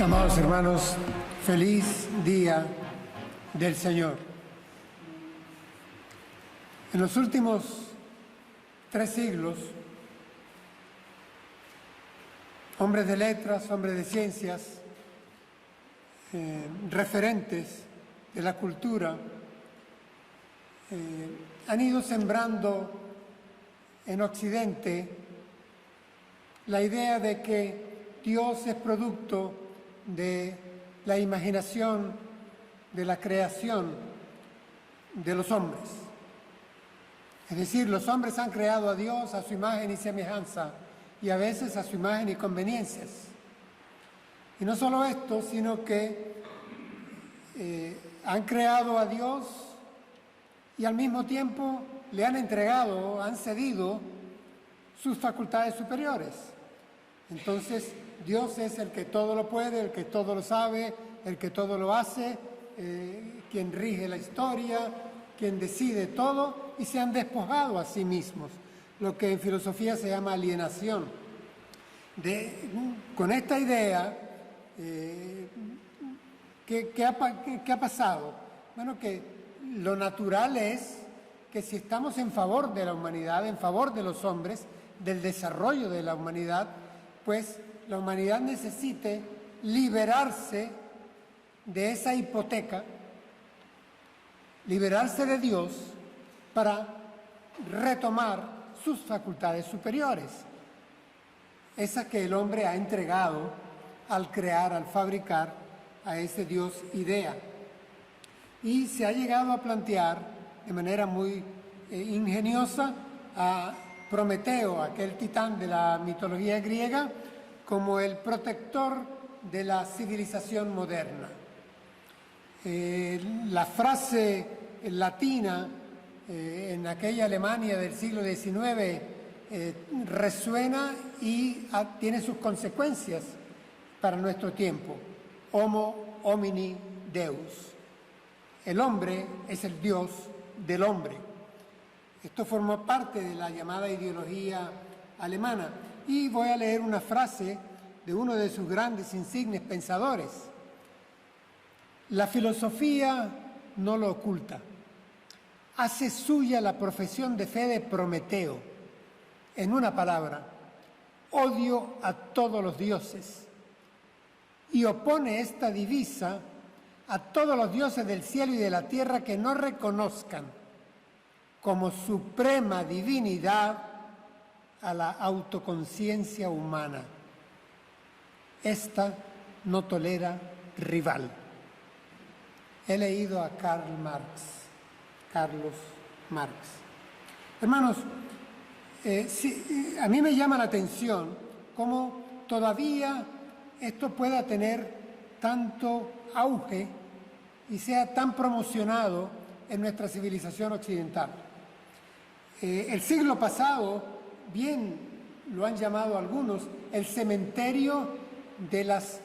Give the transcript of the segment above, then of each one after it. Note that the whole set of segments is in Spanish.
Amados hermanos, feliz día del Señor. En los últimos 3 siglos, hombres de letras, hombres de ciencias, referentes de la cultura, han ido sembrando en Occidente la idea de que Dios es producto de la imaginación, de la creación de los hombres. Es decir, los hombres han creado a Dios a su imagen y semejanza, y a veces a su imagen y conveniencias. Y no solo esto, sino que han creado a Dios y al mismo tiempo le han entregado, han cedido sus facultades superiores. Entonces, Dios es el que todo lo puede, el que todo lo sabe, el que todo lo hace, quien rige la historia, quien decide todo, y se han despojado a sí mismos, lo que en filosofía se llama alienación. Con esta idea, ¿qué ha pasado? Bueno, que lo natural es que si estamos en favor de la humanidad, en favor de los hombres, del desarrollo de la humanidad, pues la humanidad necesite liberarse de esa hipoteca, liberarse de Dios para retomar sus facultades superiores, esas que el hombre ha entregado al crear, al fabricar a ese Dios idea. Y se ha llegado a plantear de manera muy ingeniosa a Prometeo, aquel titán de la mitología griega, como el protector de la civilización moderna. La frase latina en aquella Alemania del siglo XIX resuena y tiene sus consecuencias para nuestro tiempo. Homo homini Deus. El hombre es el Dios del hombre. Esto formó parte de la llamada ideología alemana. Y voy a leer una frase de uno de sus grandes insignes pensadores. La filosofía no lo oculta. Hace suya la profesión de fe de Prometeo. En una palabra, odio a todos los dioses. Y opone esta divisa a todos los dioses del cielo y de la tierra que no reconozcan como suprema divinidad a la autoconciencia humana. Esta no tolera rival. He leído a Carlos Marx. Hermanos, a mí me llama la atención cómo todavía esto pueda tener tanto auge y sea tan promocionado en nuestra civilización occidental. El siglo pasado, bien lo han llamado algunos, el cementerio de las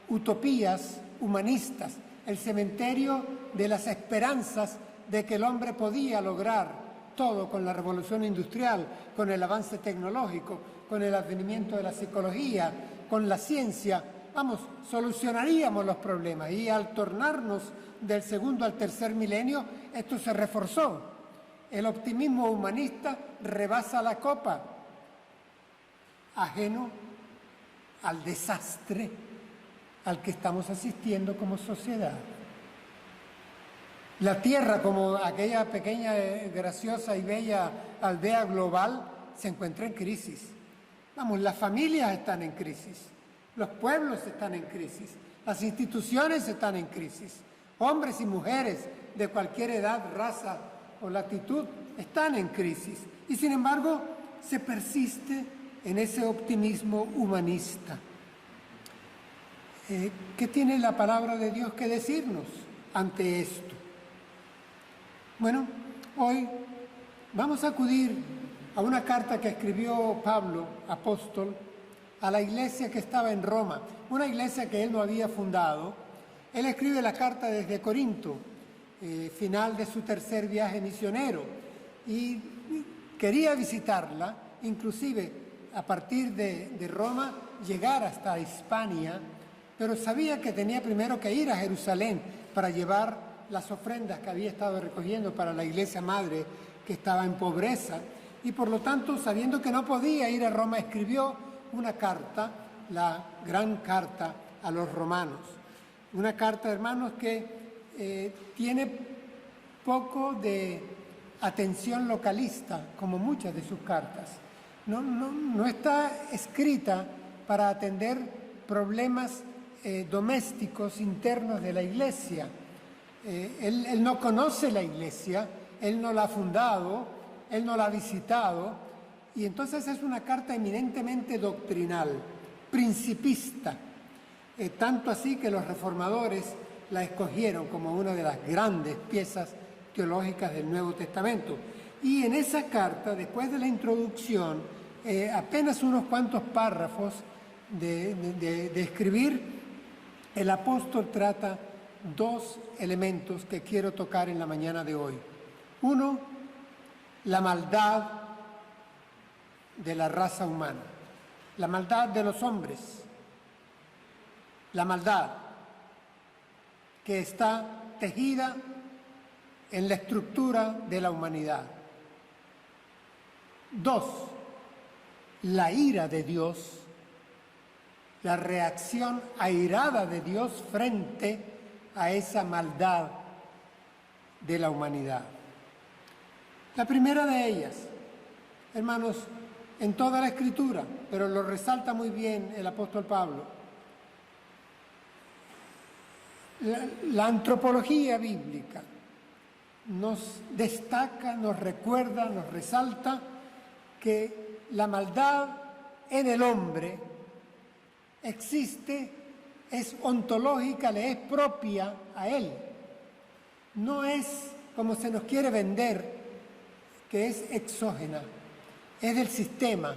utopías humanistas, el cementerio de las esperanzas de que el hombre podía lograr todo con la revolución industrial, con el avance tecnológico, con el advenimiento de la psicología, con la ciencia. Vamos, solucionaríamos los problemas, y al tornarnos del segundo al tercer milenio, esto se reforzó. El optimismo humanista rebasa la copa, ajeno al desastre al que estamos asistiendo como sociedad. La Tierra, como aquella pequeña, graciosa y bella aldea global, se encuentra en crisis. Vamos, las familias están en crisis, los pueblos están en crisis, las instituciones están en crisis, hombres y mujeres de cualquier edad, raza o latitud están en crisis. Y sin embargo, se persiste en ese optimismo humanista. ¿Qué tiene la palabra de Dios que decirnos ante esto? Bueno, hoy vamos a acudir a una carta que escribió Pablo, apóstol, a la iglesia que estaba en Roma, una iglesia que él no había fundado. Él escribe la carta desde Corinto, final de su tercer viaje misionero, y quería visitarla, inclusive a partir de Roma, llegar hasta Hispania, pero sabía que tenía primero que ir a Jerusalén para llevar las ofrendas que había estado recogiendo para la iglesia madre que estaba en pobreza. Y por lo tanto, sabiendo que no podía ir a Roma, escribió una carta, la gran carta a los romanos. Una carta, hermanos, que tiene poco de atención localista, como muchas de sus cartas. No está escrita para atender problemas domésticos internos de la iglesia. Él no conoce la iglesia, él no la ha fundado, él no la ha visitado, y entonces es una carta eminentemente doctrinal, principista, tanto así que los reformadores la escogieron como una de las grandes piezas teológicas del Nuevo Testamento. Y en esa carta, después de la introducción, apenas unos cuantos párrafos de escribir, el apóstol trata dos elementos que quiero tocar en la mañana de hoy. Uno, la maldad de la raza humana, la maldad de los hombres, la maldad que está tejida en la estructura de la humanidad. Dos, la ira de Dios, la reacción airada de Dios frente a esa maldad de la humanidad. La primera de ellas, hermanos, en toda la Escritura, pero lo resalta muy bien el apóstol Pablo, la antropología bíblica nos destaca, nos recuerda, nos resalta que la maldad en el hombre existe, es ontológica, le es propia a él. No es como se nos quiere vender, que es exógena, es del sistema,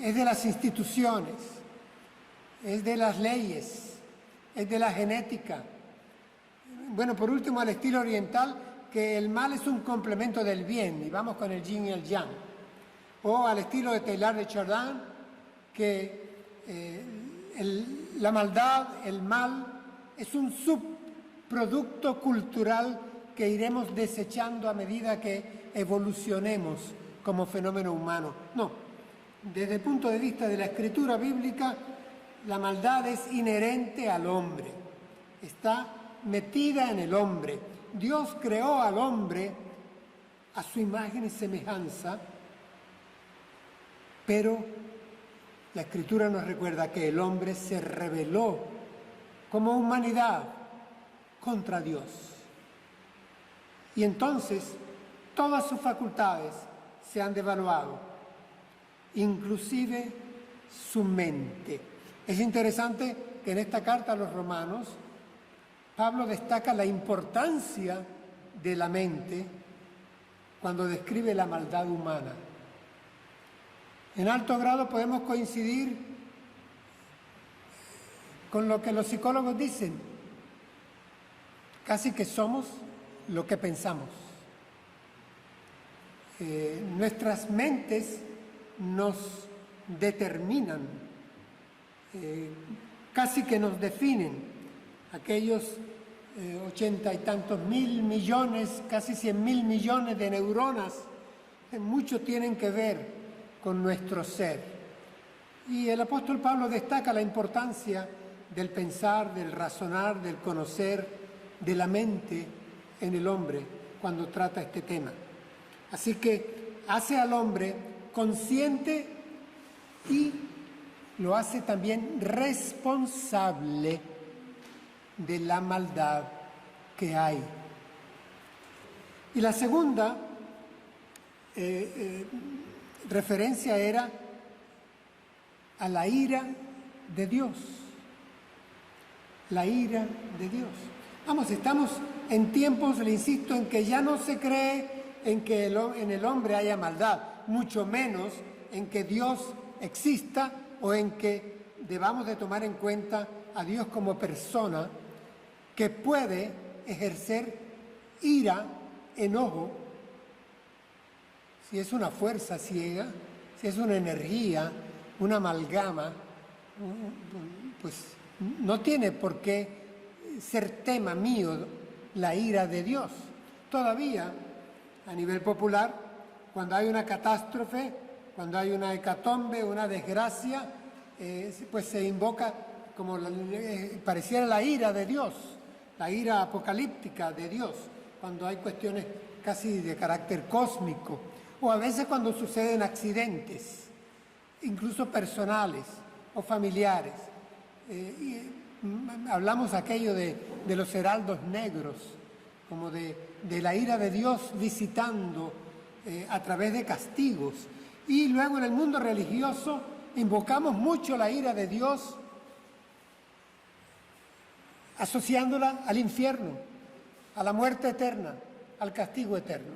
es de las instituciones, es de las leyes, es de la genética. Bueno, por último, al estilo oriental, que el mal es un complemento del bien, y vamos con el yin y el yang. O al estilo de Teilhard de Chardin, que la maldad, el mal, es un subproducto cultural que iremos desechando a medida que evolucionemos como fenómeno humano. No, desde el punto de vista de la escritura bíblica, la maldad es inherente al hombre, está metida en el hombre. Dios creó al hombre a su imagen y semejanza, pero la Escritura nos recuerda que el hombre se rebeló como humanidad contra Dios. Y entonces todas sus facultades se han devaluado, inclusive su mente. Es interesante que en esta carta a los romanos, Pablo destaca la importancia de la mente cuando describe la maldad humana. En alto grado podemos coincidir con lo que los psicólogos dicen, casi que somos lo que pensamos. Nuestras mentes nos determinan, casi que nos definen. Aquellos 80 y tantos mil millones, casi 100.000 millones de neuronas, mucho tienen que ver con nuestro ser. Y el apóstol Pablo destaca la importancia del pensar, del razonar, del conocer, de la mente en el hombre cuando trata este tema. Así que hace al hombre consciente y lo hace también responsable de la maldad que hay. Y la segunda referencia era a la ira de Dios. La ira de Dios. Vamos, estamos en tiempos, le insisto, en que ya no se cree en que en el hombre haya maldad, mucho menos en que Dios exista o en que debamos de tomar en cuenta a Dios como persona que puede ejercer ira, enojo, si es una fuerza ciega, si es una energía, una amalgama, pues No tiene por qué ser tema mío la ira de Dios. Todavía, a nivel popular, cuando hay una catástrofe, cuando hay una hecatombe, una desgracia, pues se invoca como pareciera la ira de Dios, la ira apocalíptica de Dios, cuando hay cuestiones casi de carácter cósmico, o a veces cuando suceden accidentes, incluso personales o familiares. Hablamos aquello de los heraldos negros, como de la ira de Dios visitando a través de castigos. Y luego en el mundo religioso invocamos mucho la ira de Dios, asociándola al infierno, a la muerte eterna, al castigo eterno.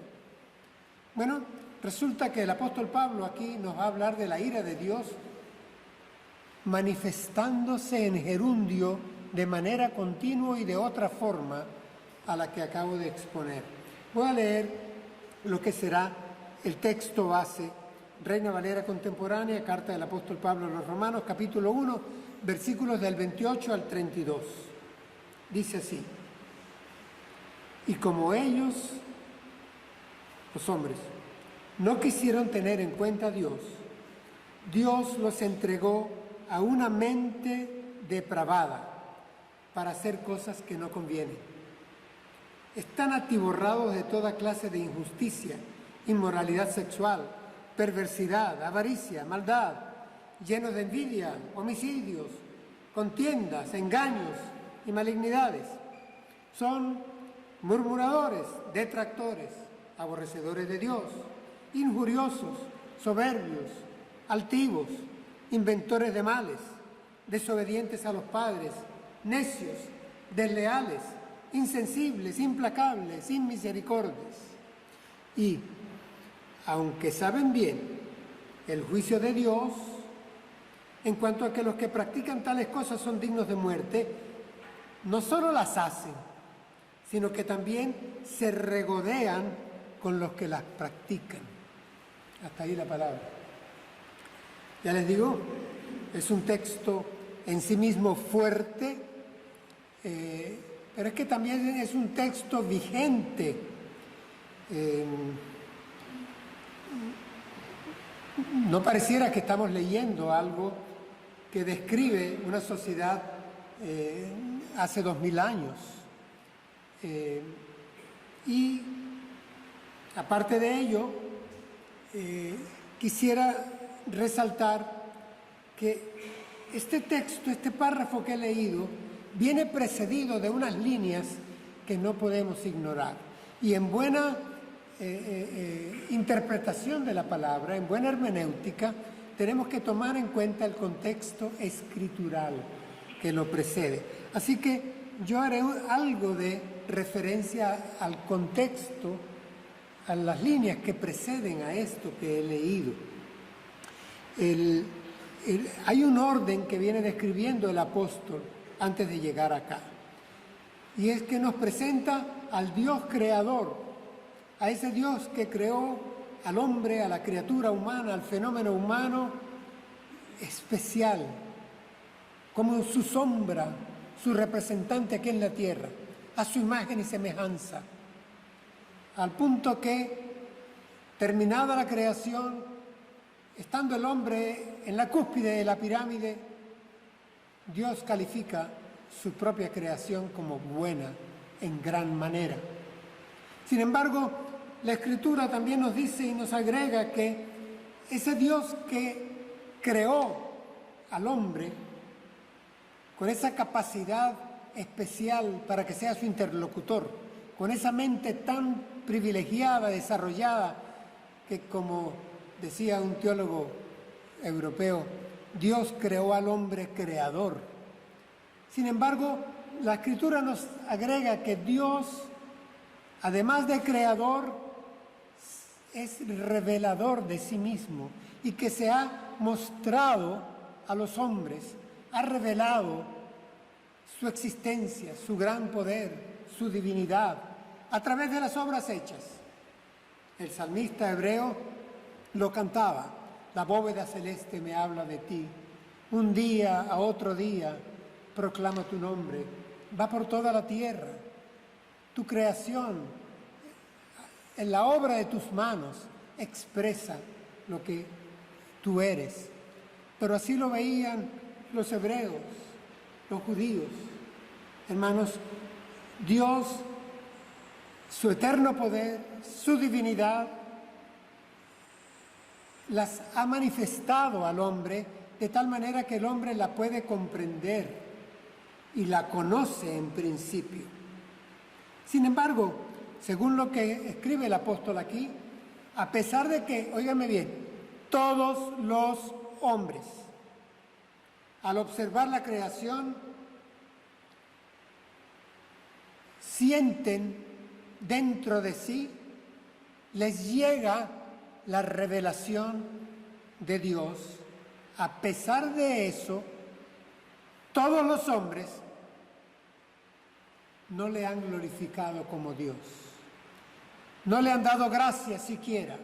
Bueno, resulta que el apóstol Pablo aquí nos va a hablar de la ira de Dios manifestándose en gerundio de manera continua y de otra forma a la que acabo de exponer. Voy a leer lo que será el texto base, Reina Valera Contemporánea, carta del apóstol Pablo a los Romanos, capítulo 1, versículos del 28 al 32. Dice así: y como ellos, los hombres, no quisieron tener en cuenta a Dios, Dios los entregó a una mente depravada para hacer cosas que no convienen. Están atiborrados de toda clase de injusticia, inmoralidad sexual, perversidad, avaricia, maldad, llenos de envidia, homicidios, contiendas, engaños y malignidades. Son murmuradores, detractores, aborrecedores de Dios, injuriosos, soberbios, altivos, inventores de males, desobedientes a los padres, necios, desleales, insensibles, implacables, sin misericordias. Y, aunque saben bien el juicio de Dios, en cuanto a que los que practican tales cosas son dignos de muerte, no solo las hacen, sino que también se regodean con los que las practican. Hasta ahí la palabra. Ya les digo, es un texto en sí mismo fuerte, pero es que también es un texto vigente. No pareciera que estamos leyendo algo que describe una sociedad hace 2000 años. Y aparte de ello, quisiera resaltar que este texto, este párrafo que he leído, viene precedido de unas líneas que no podemos ignorar. Y en buena interpretación de la palabra, en buena hermenéutica, tenemos que tomar en cuenta el contexto escritural que lo precede. Así que yo haré algo de referencia al contexto, a las líneas que preceden a esto que he leído. Hay un orden que viene describiendo el apóstol antes de llegar acá, y es que nos presenta al Dios creador, a ese Dios que creó al hombre, a la criatura humana, al fenómeno humano especial, como su sombra, su representante aquí en la tierra, a su imagen y semejanza, al punto que, terminada la creación, estando el hombre en la cúspide de la pirámide, Dios califica su propia creación como buena en gran manera. Sin embargo, la Escritura también nos dice y nos agrega que ese Dios que creó al hombre con esa capacidad especial para que sea su interlocutor, con esa mente tan privilegiada, desarrollada, que como decía un teólogo europeo, Dios creó al hombre creador. Sin embargo, la Escritura nos agrega que Dios, además de creador, es revelador de sí mismo y que se ha mostrado a los hombres, ha revelado su existencia, su gran poder, su divinidad, a través de las obras hechas. El salmista hebreo lo cantaba: la bóveda celeste me habla de ti, un día a otro día, proclama tu nombre, va por toda la tierra. Tu creación, en la obra de tus manos, expresa lo que tú eres. Pero así lo veían los hebreos, los judíos. Hermanos, Dios, su eterno poder, su divinidad, las ha manifestado al hombre de tal manera que el hombre la puede comprender y la conoce en principio. Sin embargo, según lo que escribe el apóstol aquí, a pesar de que, óigame bien, todos los hombres, al observar la creación, sienten dentro de sí, les llega la revelación de Dios. A pesar de eso, todos los hombres no le han glorificado como Dios. No le han dado gracias siquiera.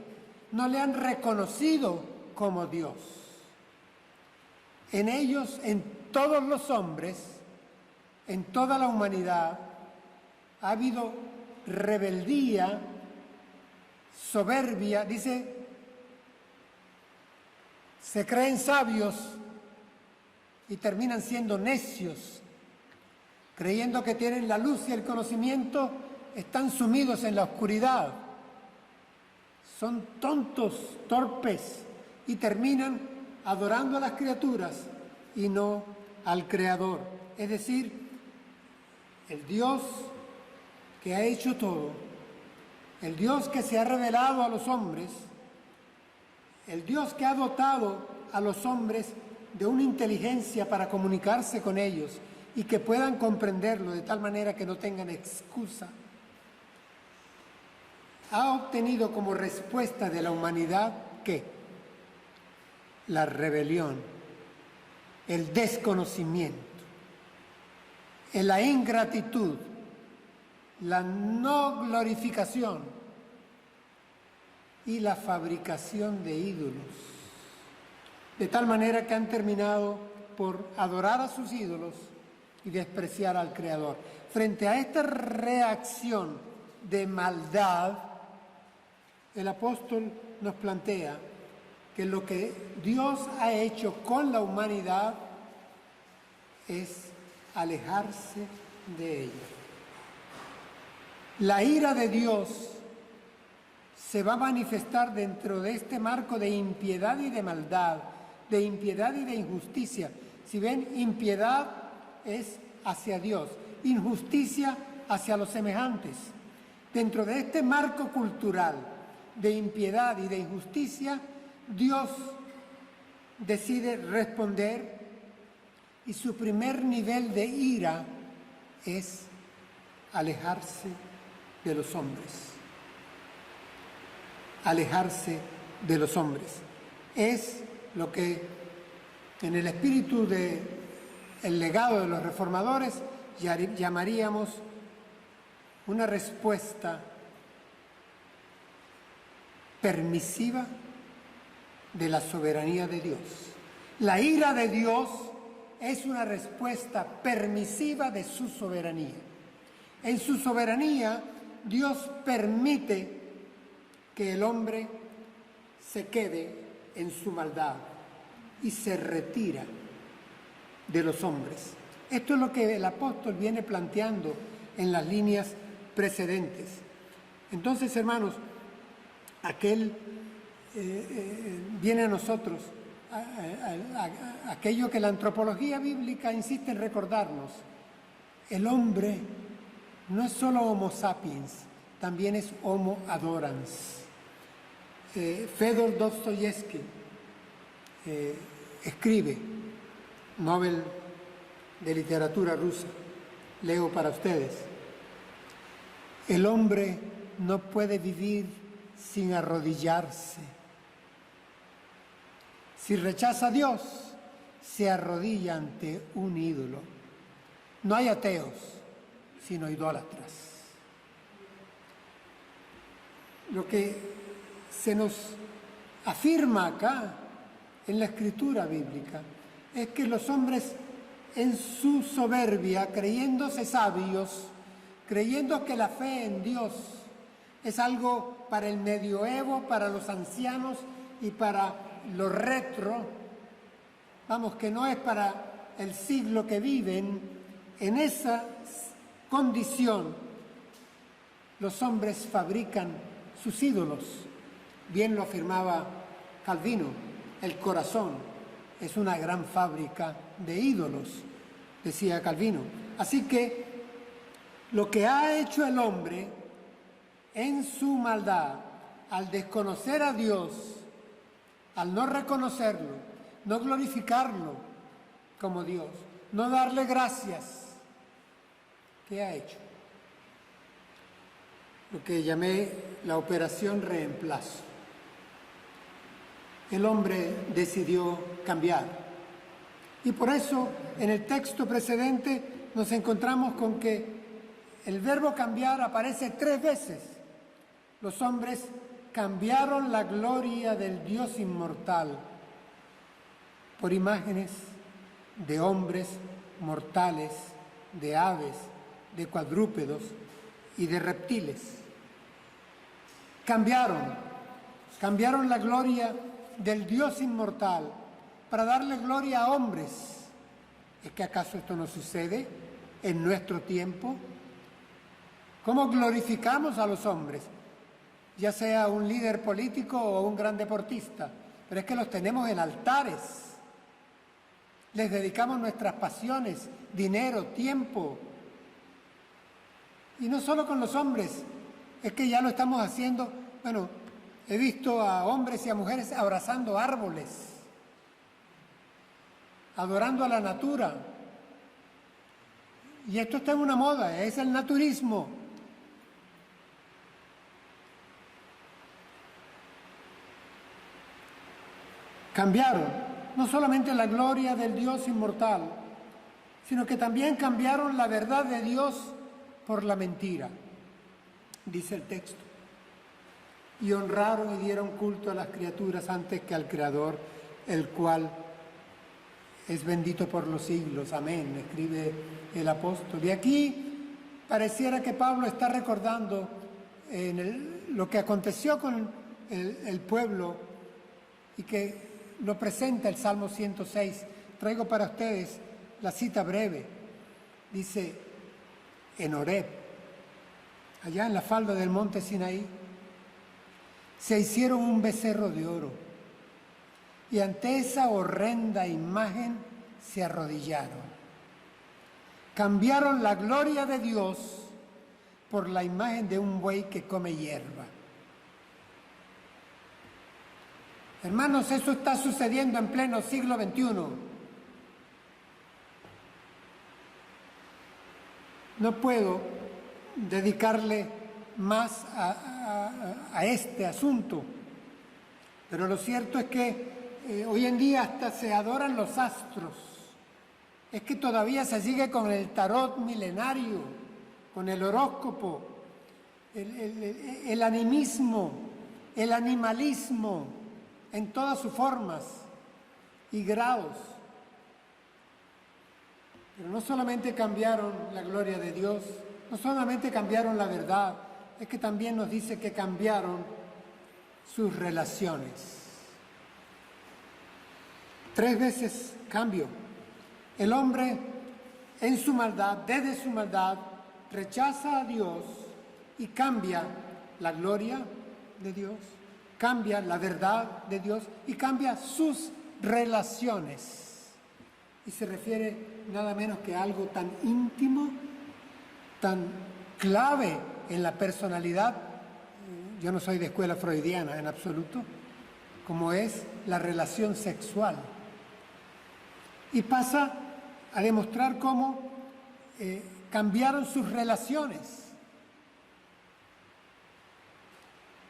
No le han reconocido como Dios. En ellos, en todos los hombres, en toda la humanidad, ha habido rebeldía, soberbia, dice, se creen sabios y terminan siendo necios, creyendo que tienen la luz y el conocimiento, están sumidos en la oscuridad. Son tontos, torpes, y terminan adorando a las criaturas y no al Creador. Es decir, el Dios que ha hecho todo, el Dios que se ha revelado a los hombres, el Dios que ha dotado a los hombres de una inteligencia para comunicarse con ellos y que puedan comprenderlo de tal manera que no tengan excusa, ha obtenido como respuesta de la humanidad ¿qué? La rebelión, el desconocimiento, la ingratitud, la no glorificación y la fabricación de ídolos, de tal manera que han terminado por adorar a sus ídolos y despreciar al Creador. Frente a esta reacción de maldad, el apóstol nos plantea que lo que Dios ha hecho con la humanidad es alejarse de ella. La ira de Dios se va a manifestar dentro de este marco de impiedad y de maldad, de impiedad y de injusticia. Si ven, impiedad es hacia Dios, injusticia hacia los semejantes. Dentro de este marco cultural de impiedad y de injusticia, Dios decide responder y su primer nivel de ira es alejarse de los hombres. Alejarse de los hombres. Es lo que en el espíritu del legado de los reformadores llamaríamos una respuesta permisiva de la soberanía de Dios. La ira de Dios es una respuesta permisiva de su soberanía. En su soberanía, Dios permite que el hombre se quede en su maldad y se retira de los hombres. Esto es lo que el apóstol viene planteando en las líneas precedentes. Entonces, hermanos, viene a nosotros aquello que la antropología bíblica insiste en recordarnos. El hombre no es solo Homo sapiens, también es Homo adorans. Fedor Dostoyevsky escribe, Nobel de Literatura rusa, leo para ustedes: el hombre no puede vivir sin arrodillarse. Si rechaza a Dios, se arrodilla ante un ídolo. No hay ateos, sino idólatras. Lo que se nos afirma acá en la escritura bíblica es que los hombres en su soberbia, creyéndose sabios, creyendo que la fe en Dios es algo para el medioevo, para los ancianos y para lo retro, vamos, que no es para el siglo que viven. En esa condición los hombres fabrican sus ídolos. Bien lo afirmaba Calvino, el corazón es una gran fábrica de ídolos, decía Calvino. Así que lo que ha hecho el hombre en su maldad, al desconocer a Dios, al no reconocerlo, no glorificarlo como Dios, no darle gracias, ¿qué ha hecho? Lo que llamé la operación reemplazo. El hombre decidió cambiar. Y por eso, en el texto precedente, nos encontramos con que el verbo cambiar aparece 3 veces. Los hombres cambiaron la gloria del Dios inmortal por imágenes de hombres mortales, de aves, de cuadrúpedos y de reptiles. Cambiaron la gloria del Dios inmortal para darle gloria a hombres. ¿Es que acaso esto no sucede en nuestro tiempo? ¿Cómo glorificamos a los hombres? Ya sea un líder político o un gran deportista, pero es que los tenemos en altares. Les dedicamos nuestras pasiones, dinero, tiempo. Y no solo con los hombres, es que ya lo estamos haciendo. Bueno, he visto a hombres y a mujeres abrazando árboles, adorando a la natura. Y esto está en una moda, es el naturismo. Cambiaron no solamente la gloria del Dios inmortal, sino que también cambiaron la verdad de Dios por la mentira, dice el texto. Y honraron y dieron culto a las criaturas antes que al Creador, el cual es bendito por los siglos. Amén, escribe el apóstol. Y aquí pareciera que Pablo está recordando lo que aconteció con el pueblo y que lo presenta el Salmo 106. Traigo para ustedes la cita breve. Dice, en Horeb, allá en la falda del monte Sinaí, se hicieron un becerro de oro y ante esa horrenda imagen se arrodillaron. Cambiaron la gloria de Dios por la imagen de un buey que come hierba. Hermanos, eso está sucediendo en pleno siglo XXI. No puedo dedicarle más a este asunto, pero lo cierto es que hoy en día hasta se adoran los astros. Es que todavía se sigue con el tarot milenario, con el horóscopo, el animismo, el animalismo en todas sus formas y grados. Pero no solamente cambiaron la gloria de Dios, no solamente cambiaron la verdad, es que también nos dice que cambiaron sus relaciones. 3 veces cambio. El hombre en su maldad, desde su maldad, rechaza a Dios y cambia la gloria de Dios, cambia la verdad de Dios y cambia sus relaciones. Y se refiere nada menos que a algo tan íntimo, tan clave en la personalidad. Yo no soy de escuela freudiana en absoluto, como es la relación sexual. Y pasa a demostrar cómo cambiaron sus relaciones.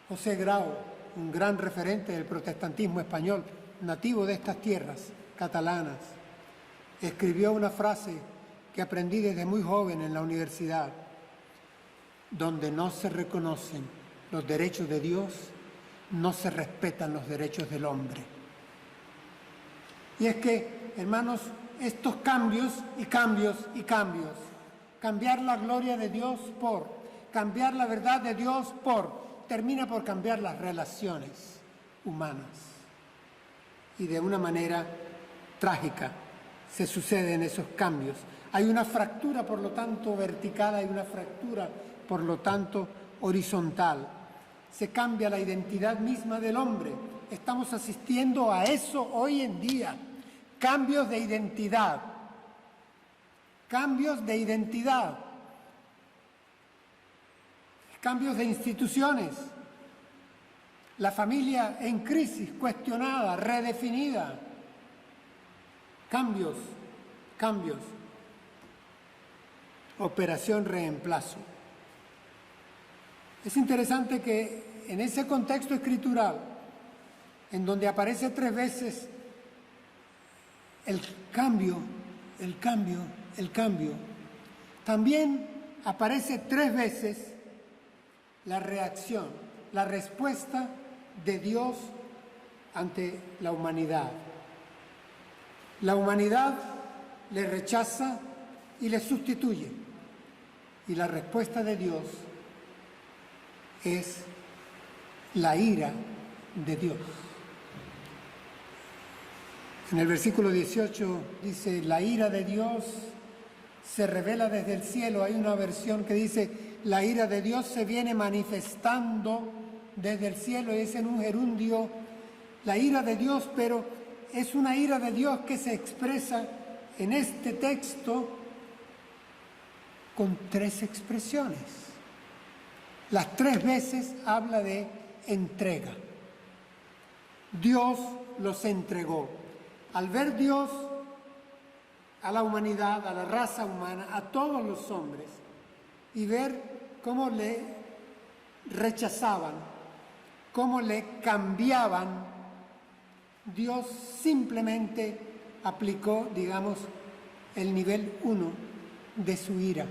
José Grau, un gran referente del protestantismo español, nativo de estas tierras catalanas, escribió una frase que aprendí desde muy joven en la universidad: donde no se reconocen los derechos de Dios, no se respetan los derechos del hombre. Y es que, hermanos, estos cambios y cambios y cambios. Cambiar la gloria de Dios por, cambiar la verdad de Dios por, termina por cambiar las relaciones humanas. Y de una manera trágica se suceden esos cambios. Hay una fractura, por lo tanto, vertical, hay una fractura, por lo tanto, horizontal. Se cambia la identidad misma del hombre. Estamos asistiendo a eso hoy en día. Cambios de identidad. Cambios de identidad. Cambios de instituciones. La familia en crisis, cuestionada, redefinida. Cambios, cambios. Operación reemplazo. Es interesante que en ese contexto escritural, en donde aparece 3 veces el cambio, el cambio, el cambio, también aparece 3 veces la reacción, la respuesta de Dios ante la humanidad. La humanidad le rechaza y le sustituye. Y la respuesta de Dios es la ira de Dios. En el versículo 18 dice, la ira de Dios se revela desde el cielo. Hay una versión que dice, la ira de Dios se viene manifestando desde el cielo. Es en un gerundio, la ira de Dios, pero es una ira de Dios que se expresa en este texto con 3 expresiones. Las 3 veces habla de entrega. Dios los entregó. Al ver Dios a la humanidad, a la raza humana, a todos los hombres, y ver cómo le rechazaban, cómo le cambiaban, Dios simplemente aplicó, digamos, el nivel 1 de su ira.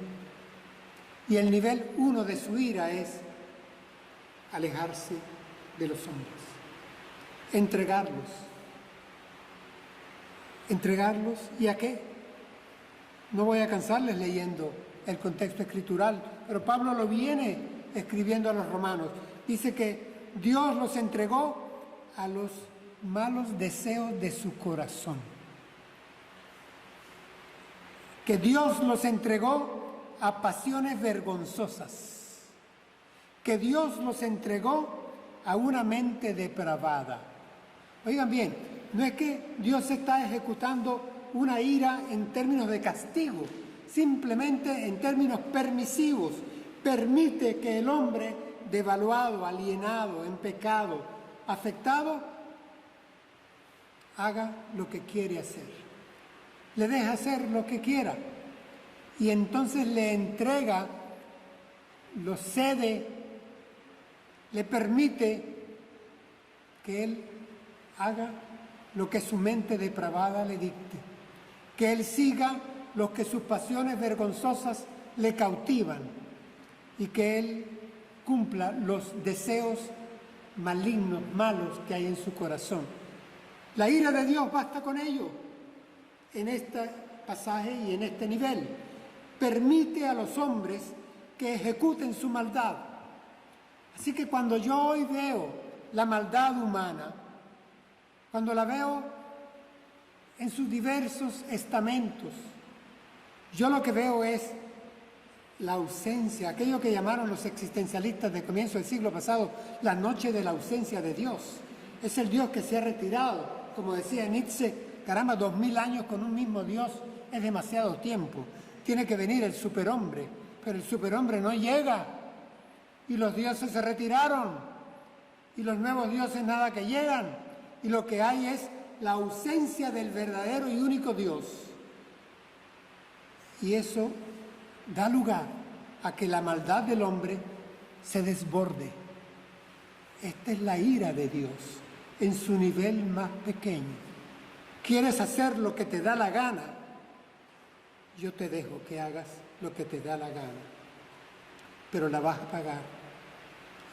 Y el nivel 1 de su ira es alejarse de los hombres, entregarlos. ¿Entregarlos? ¿Y a qué? No voy a cansarles leyendo el contexto escritural, pero Pablo lo viene escribiendo a los romanos. Dice que Dios los entregó a los malos deseos de su corazón. Que Dios los entregó a pasiones vergonzosas. Que Dios los entregó a una mente depravada. Oigan bien, no es que Dios está ejecutando una ira en términos de castigo, simplemente en términos permisivos. Permite que el hombre devaluado, alienado, en pecado, afectado, haga lo que quiere hacer. Le deja hacer lo que quiera y entonces le entrega, lo cede, le permite que él haga lo que su mente depravada le dicte, que él siga lo que sus pasiones vergonzosas le cautivan y que él cumpla los deseos malignos, malos que hay en su corazón. La ira de Dios basta con ello en este pasaje y en este nivel. Permite a los hombres que ejecuten su maldad. Así que cuando yo hoy veo la maldad humana, cuando la veo en sus diversos estamentos, yo lo que veo es la ausencia, aquello que llamaron los existencialistas de comienzo del siglo pasado, la noche de la ausencia de Dios. Es el Dios que se ha retirado. Como decía Nietzsche, caramba, 2000 años con un mismo Dios es demasiado tiempo. Tiene que venir el superhombre, pero el superhombre no llega. Y los dioses se retiraron. Y los nuevos dioses nada que llegan. Y lo que hay es la ausencia del verdadero y único Dios. Y eso da lugar a que la maldad del hombre se desborde. Esta es la ira de Dios en su nivel más pequeño. ¿Quieres hacer lo que te da la gana? Yo te dejo que hagas lo que te da la gana, pero la vas a pagar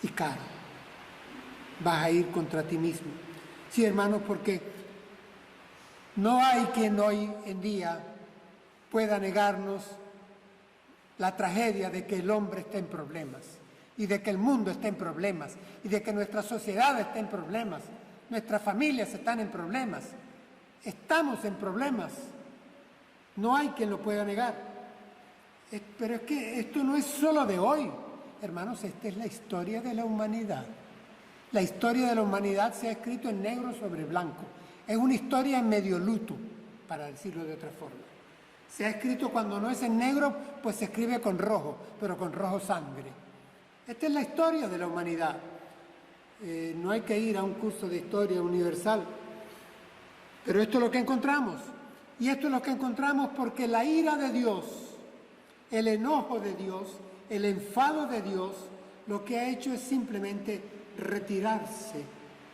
y caro. Vas a ir contra ti mismo. Sí, hermanos, porque No hay quien hoy en día pueda negarnos la tragedia de que el hombre esté en problemas y de que el mundo esté en problemas y de que nuestra sociedad esté en problemas, nuestras familias están en problemas, estamos en problemas. No hay quien lo pueda negar. Pero es que esto no es solo de hoy, hermanos, esta es la historia de la humanidad. La historia de la humanidad se ha escrito en negro sobre blanco. Es una historia en medio luto, para decirlo de otra forma. Se ha escrito cuando no es en negro, pues se escribe con rojo, pero con rojo sangre. Esta es la historia de la humanidad. No hay que ir a un curso de historia universal, pero esto es lo que encontramos. Y esto es lo que encontramos porque la ira de Dios, el enojo de Dios, el enfado de Dios, lo que ha hecho es simplemente retirarse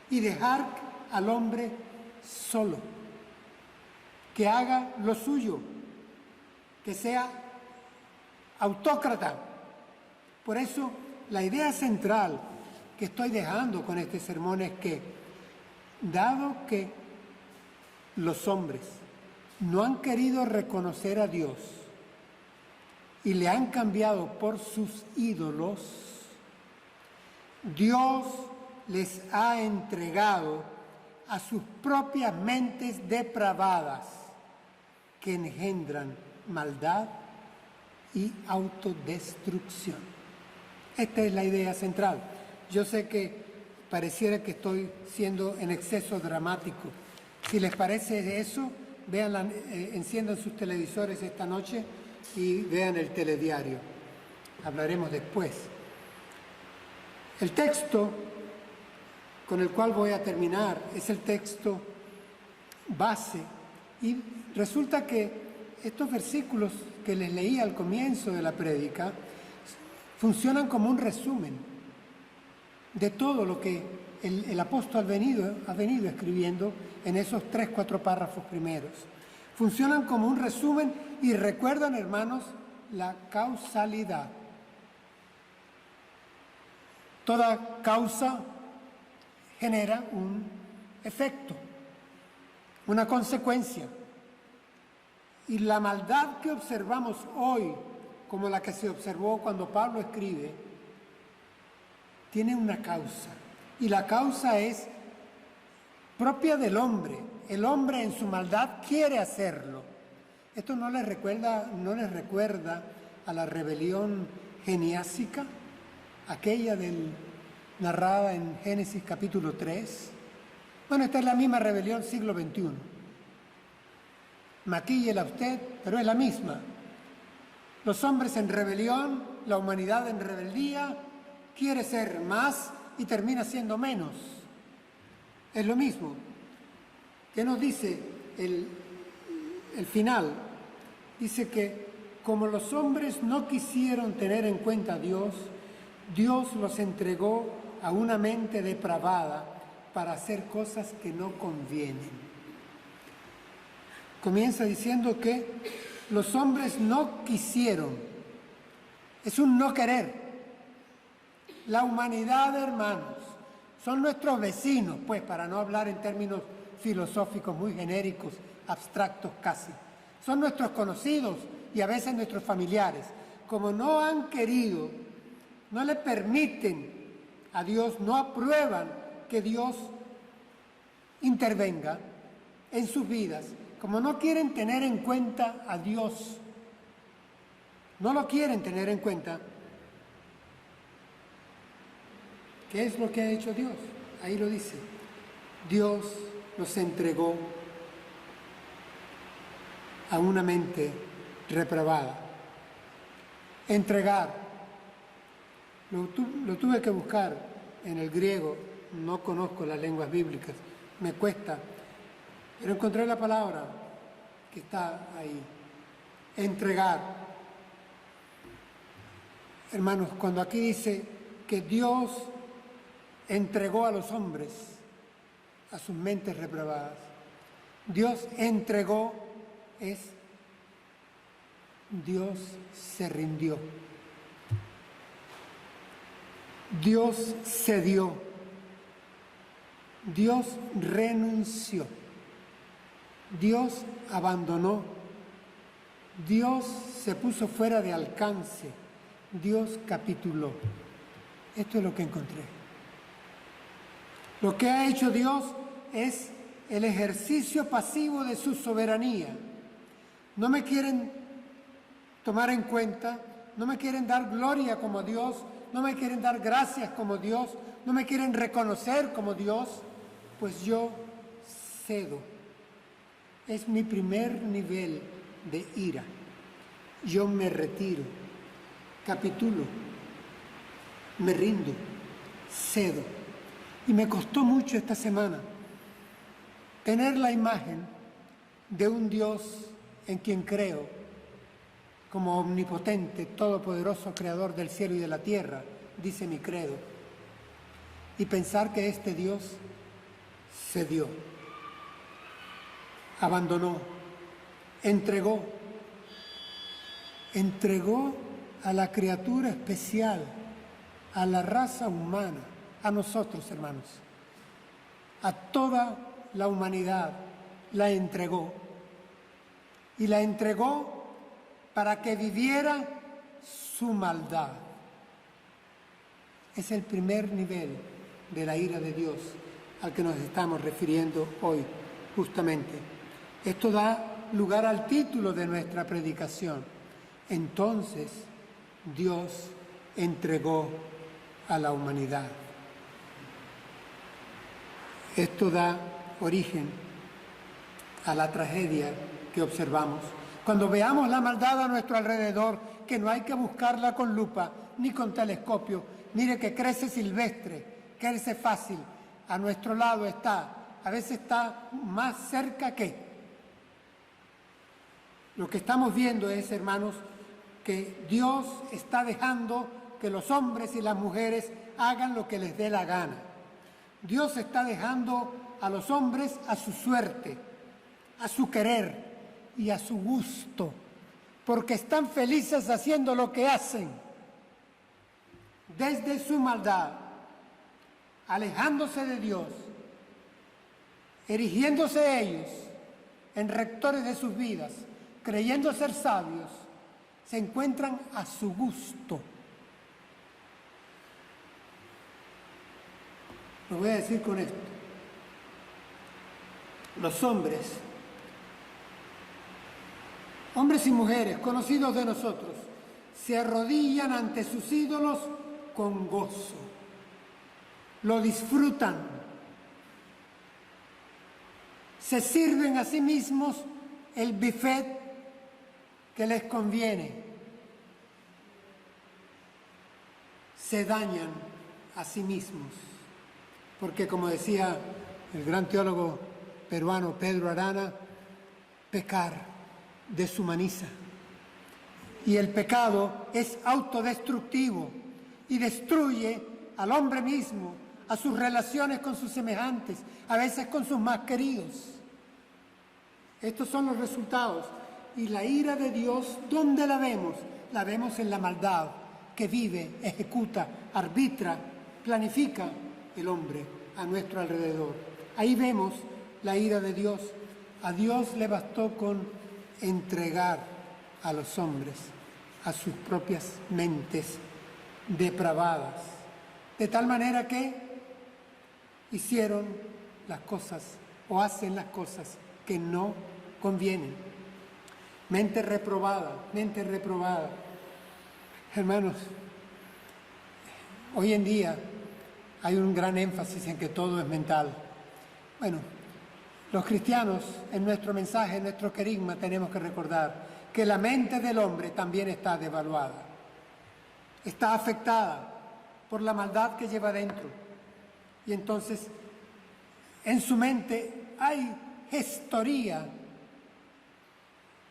y dejar al hombre solo, que haga lo suyo, que sea autócrata. Por eso, la idea central que estoy dejando con este sermón es que, dado que los hombres no han querido reconocer a Dios y le han cambiado por sus ídolos, Dios les ha entregado a sus propias mentes depravadas que engendran maldad y autodestrucción. Esta es la idea central. Yo sé que pareciera que estoy siendo en exceso dramático. Si les parece eso, enciendan sus televisores esta noche y vean el telediario. Hablaremos después. El texto con el cual voy a terminar es el texto base, y resulta que estos versículos que les leí al comienzo de la prédica funcionan como un resumen de todo lo que el apóstol ha venido escribiendo en esos 3-4 párrafos primeros. Funcionan como un resumen y recuerdan, hermanos, la causalidad. Toda causa genera un efecto, una consecuencia. Y la maldad que observamos hoy, como la que se observó cuando Pablo escribe, tiene una causa. Y la causa es propia del hombre. El hombre en su maldad quiere hacerlo. ¿Esto no les recuerda a la rebelión geniásica? Aquella narrada en Génesis capítulo 3. Bueno, esta es la misma rebelión siglo XXI. Maquíllela usted, pero es la misma. Los hombres en rebelión, la humanidad en rebeldía, quiere ser más y termina siendo menos. Es lo mismo. ¿Qué nos dice el final? Dice que como los hombres no quisieron tener en cuenta a Dios, Dios los entregó a una mente depravada para hacer cosas que no convienen. Comienza diciendo que los hombres no quisieron. Es un no querer. La humanidad, hermanos, son nuestros vecinos, pues, para no hablar en términos filosóficos muy genéricos, abstractos casi. Son nuestros conocidos y a veces nuestros familiares. Como no han querido, no le permiten a Dios, no aprueban que Dios intervenga en sus vidas, como no quieren tener en cuenta a Dios, no lo quieren tener en cuenta, ¿qué es lo que ha hecho Dios? Ahí lo dice. Dios los entregó a una mente reprobada. Entregar. Lo tuve que buscar en el griego, no conozco las lenguas bíblicas, me cuesta, pero encontré la palabra que está ahí. Entregar. Hermanos, cuando aquí dice que Dios entregó a los hombres a sus mentes reprobadas, Dios entregó es Dios se rindió. Dios cedió. Dios renunció. Dios abandonó, Dios se puso fuera de alcance, Dios capituló. Esto es lo que encontré. Lo que ha hecho Dios es el ejercicio pasivo de su soberanía. No me quieren tomar en cuenta, no me quieren dar gloria como Dios, no me quieren dar gracias como Dios, no me quieren reconocer como Dios, pues yo cedo. Es mi primer nivel de ira. Yo me retiro, capitulo, me rindo, cedo. Y me costó mucho esta semana tener la imagen de un Dios en quien creo, como omnipotente, todopoderoso, creador del cielo y de la tierra, dice mi credo, y pensar que este Dios cedió, abandonó, entregó a la criatura especial, a la raza humana, a nosotros, hermanos, a toda la humanidad, la entregó. Y la entregó para que viviera su maldad. Es el primer nivel de la ira de Dios al que nos estamos refiriendo hoy, justamente. Esto da lugar al título de nuestra predicación. Entonces, Dios entregó a la humanidad. Esto da origen a la tragedia que observamos. Cuando veamos la maldad a nuestro alrededor, que no hay que buscarla con lupa ni con telescopio, mire que crece silvestre, crece fácil, a nuestro lado está, a veces está más cerca que. Lo que estamos viendo es, hermanos, que Dios está dejando que los hombres y las mujeres hagan lo que les dé la gana. Dios está dejando a los hombres a su suerte, a su querer y a su gusto, porque están felices haciendo lo que hacen, desde su maldad, alejándose de Dios, erigiéndose ellos en rectores de sus vidas, creyendo ser sabios, se encuentran a su gusto. Lo voy a decir con esto. Los hombres y mujeres conocidos de nosotros, se arrodillan ante sus ídolos con gozo, lo disfrutan, se sirven a sí mismos el buffet que les conviene, se dañan a sí mismos, porque como decía el gran teólogo peruano Pedro Arana, pecar deshumaniza. Y el pecado es autodestructivo y destruye al hombre mismo, a sus relaciones con sus semejantes, a veces con sus más queridos. Estos son los resultados. Y la ira de Dios, ¿dónde la vemos? La vemos en la maldad que vive, ejecuta, arbitra, planifica el hombre a nuestro alrededor. Ahí vemos la ira de Dios. A Dios le bastó con entregar a los hombres a sus propias mentes depravadas, de tal manera que hicieron las cosas o hacen las cosas que no convienen. Mente reprobada, mente reprobada. Hermanos, hoy en día hay un gran énfasis en que todo es mental. Bueno, los cristianos, en nuestro mensaje, en nuestro querigma, tenemos que recordar que la mente del hombre también está devaluada. Está afectada por la maldad que lleva dentro. Y entonces, en su mente hay gestoría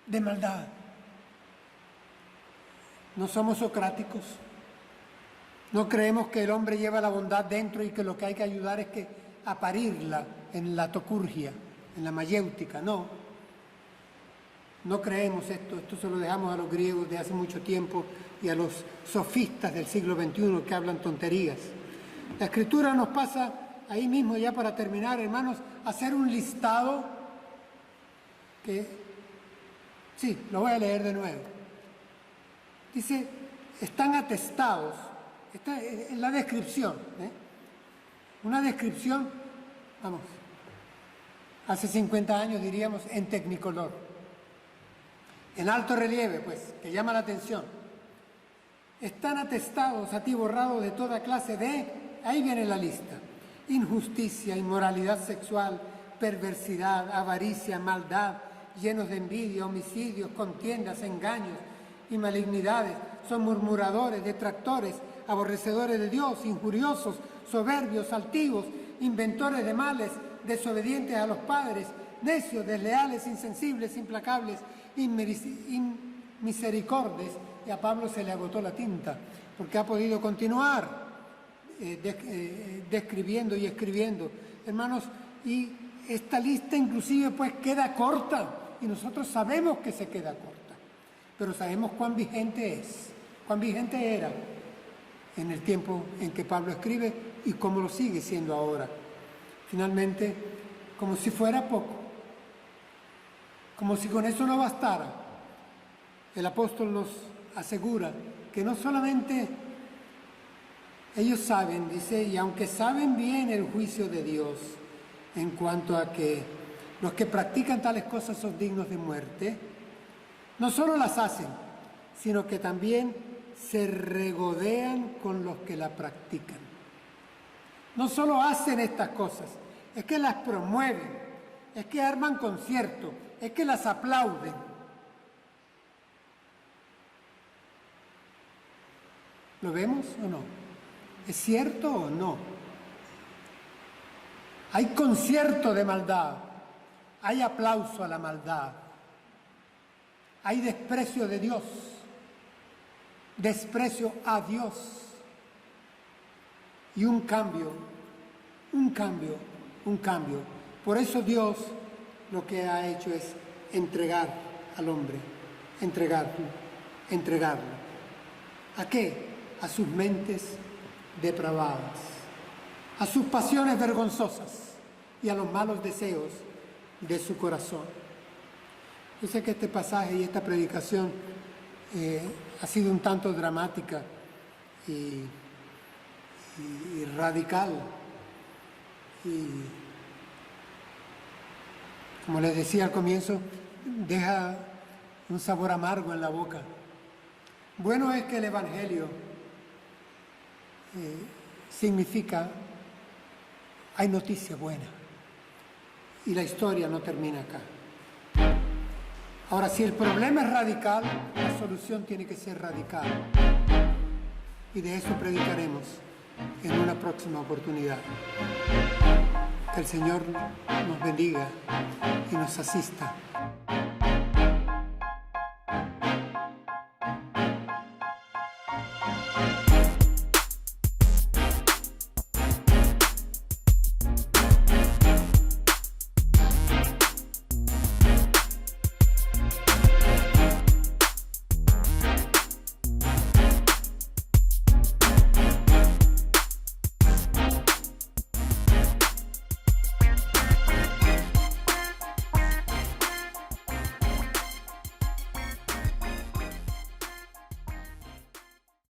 de maldad. No somos socráticos. No creemos que el hombre lleva la bondad dentro y que lo que hay que ayudar es que a parirla en la tocurgia, en la mayéutica. No creemos esto se lo dejamos a los griegos de hace mucho tiempo y a los sofistas del siglo XXI que hablan tonterías. La Escritura nos pasa ahí mismo, ya para terminar, hermanos, a hacer un listado sí, lo voy a leer de nuevo. Dice, están atestados, está en la descripción, una descripción, vamos, hace 50 años diríamos en tecnicolor, en alto relieve, pues, que llama la atención. Están atestados, atiborrados de toda clase de, ahí viene la lista, injusticia, inmoralidad sexual, perversidad, avaricia, maldad, llenos de envidia, homicidios, contiendas, engaños y malignidades. Son murmuradores, detractores, aborrecedores de Dios, injuriosos, soberbios, altivos, inventores de males, desobedientes a los padres, necios, desleales, insensibles, implacables, inmisericordes. Y a Pablo se le agotó la tinta, porque ha podido continuar describiendo y escribiendo. Hermanos, y esta lista inclusive pues queda corta, y nosotros sabemos que se queda corta, pero sabemos cuán vigente es, cuán vigente era en el tiempo en que Pablo escribe y cómo lo sigue siendo ahora. Finalmente, como si fuera poco, como si con eso no bastara, el apóstol nos asegura que no solamente ellos saben, dice, y aunque saben bien el juicio de Dios en cuanto a que los que practican tales cosas son dignos de muerte, no solo las hacen, sino que también se regodean con los que la practican. No solo hacen estas cosas, es que las promueven, es que arman conciertos, es que las aplauden. ¿Lo vemos o no? ¿Es cierto o no? Hay concierto de maldad, hay aplauso a la maldad, hay desprecio de Dios, desprecio a Dios y un cambio. Por eso Dios lo que ha hecho es entregar al hombre, entregarlo. ¿A qué? A sus mentes depravadas, a sus pasiones vergonzosas y a los malos deseos de su corazón. Yo sé que este pasaje y esta predicación ha sido un tanto dramática y radical, y como les decía al comienzo, deja un sabor amargo en la boca. Bueno es que el Evangelio significa, hay noticia buena, y la historia no termina acá. Ahora, si el problema es radical, la solución tiene que ser radical, y de eso predicaremos en una próxima oportunidad. Que el Señor nos bendiga y nos asista.